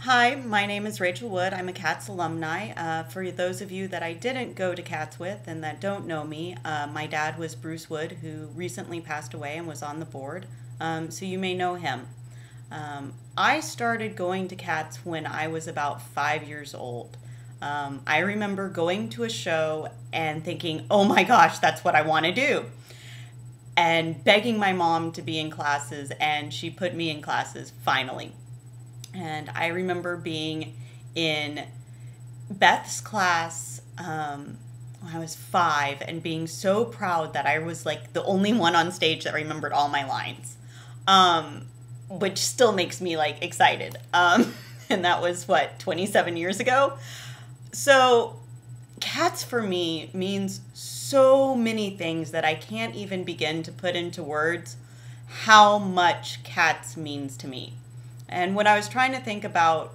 Hi, my name is Rachael Wood. I'm a CATS alumni. For those of you that I didn't go to CATS with and that don't know me, my dad was Bruce Wood, who recently passed away and was on the board, so you may know him. I started going to CATS when I was about 5 years old. I remember going to a show and thinking, oh my gosh, that's what I want to do. And begging my mom to be in classes, and she put me in classes finally. And I remember being in Beth's class when I was 5 and being so proud that I was like the only one on stage that remembered all my lines, which still makes me like excited. And that was what, 27 years ago? So CATS for me means so many things that I can't even begin to put into words how much CATS means to me. And when I was trying to think about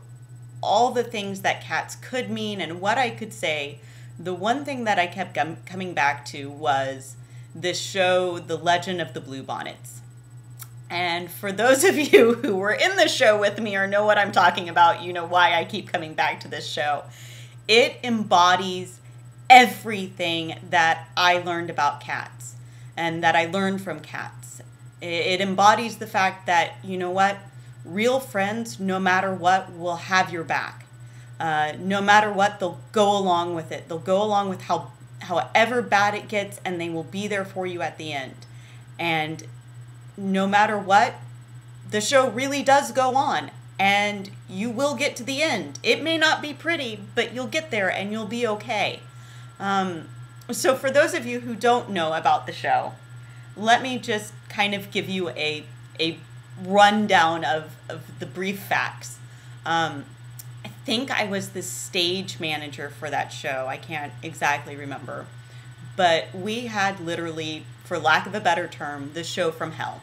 all the things that CATS could mean and what I could say, the one thing that I kept coming back to was this show, The Legend of the Bluebonnets. And for those of you who were in the show with me or know what I'm talking about, you know why I keep coming back to this show. It embodies everything that I learned about CATS and that I learned from CATS. It embodies the fact that, you know what? Real friends, no matter what, will have your back. No matter what, they'll go along with it. They'll go along with however bad it gets, and they will be there for you at the end. And no matter what, the show really does go on, and you will get to the end. It may not be pretty, but you'll get there, and you'll be okay. So for those of you who don't know about the show, let me just kind of give you a rundown of the brief facts. I think I was the stage manager for that show. I can't exactly remember. But we had literally, for lack of a better term, the show from hell.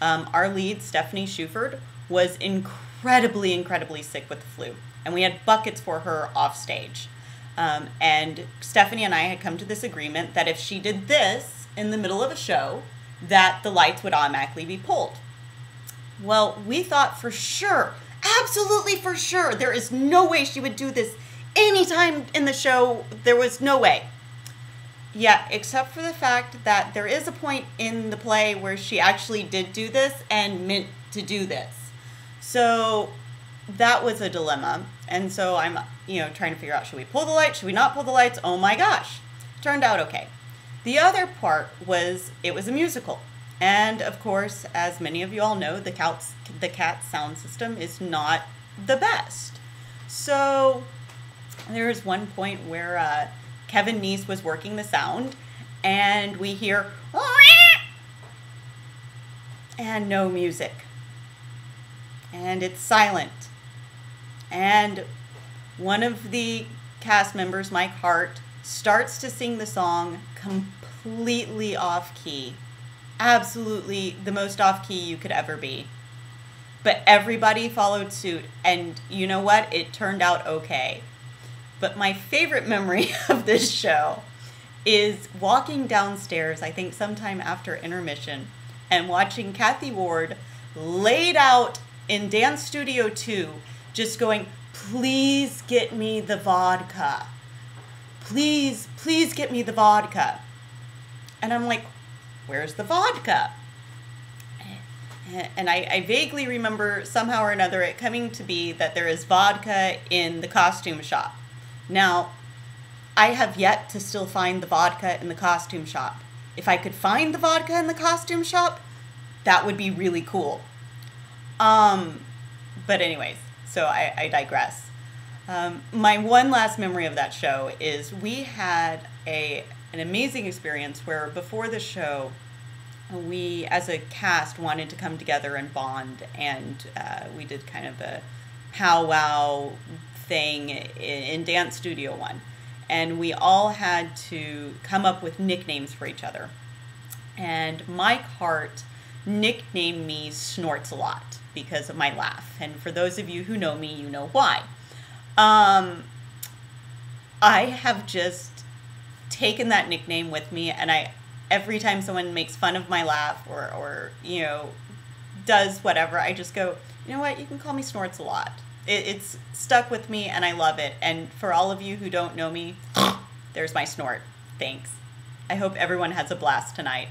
Our lead, Stephanie Shuford, was incredibly sick with the flu. And we had buckets for her off stage. And Stephanie and I had come to this agreement that if she did this in the middle of a show, that the lights would automatically be pulled. Well, we thought for sure, absolutely for sure, there is no way she would do this anytime in the show. There was no way. Yeah, except for the fact that there is a point in the play where she actually did do this and meant to do this. So that was a dilemma. And so I'm, trying to figure out, should we pull the lights? Should we not pull the lights? Oh my gosh. Turned out okay. The other part was, it was a musical. And of course, as many of you all know, the CATS sound system is not the best. So there was one point where Kevin Neese was working the sound, and we hear and no music. And it's silent. And one of the cast members, Mike Hart, starts to sing the song completely off key. Absolutely the most off key you could ever be. But everybody followed suit, and you know what? It turned out okay. But my favorite memory of this show is walking downstairs, I think sometime after intermission, and watching Kathy Ward laid out in Dance Studio 2, just going, please get me the vodka. Please get me the vodka. And I'm like, where's the vodka? And I vaguely remember somehow or another it coming to be that there is vodka in the costume shop. Now, I have yet to still find the vodka in the costume shop. If I could find the vodka in the costume shop, that would be really cool. But anyways, so I digress. My one last memory of that show is we had an amazing experience where before the show, we as a cast wanted to come together and bond, and we did kind of a powwow thing in Dance Studio 1. And we all had to come up with nicknames for each other. And Mike Hart nicknamed me Snorts a lot because of my laugh. And for those of you who know me, you know why. I have just taken that nickname with me, and every time someone makes fun of my laugh or does whatever, I just go, you know what, you can call me Snorts a lot. it's stuck with me and I love it. And for all of you who don't know me, there's my snort. Thanks. I hope everyone has a blast tonight.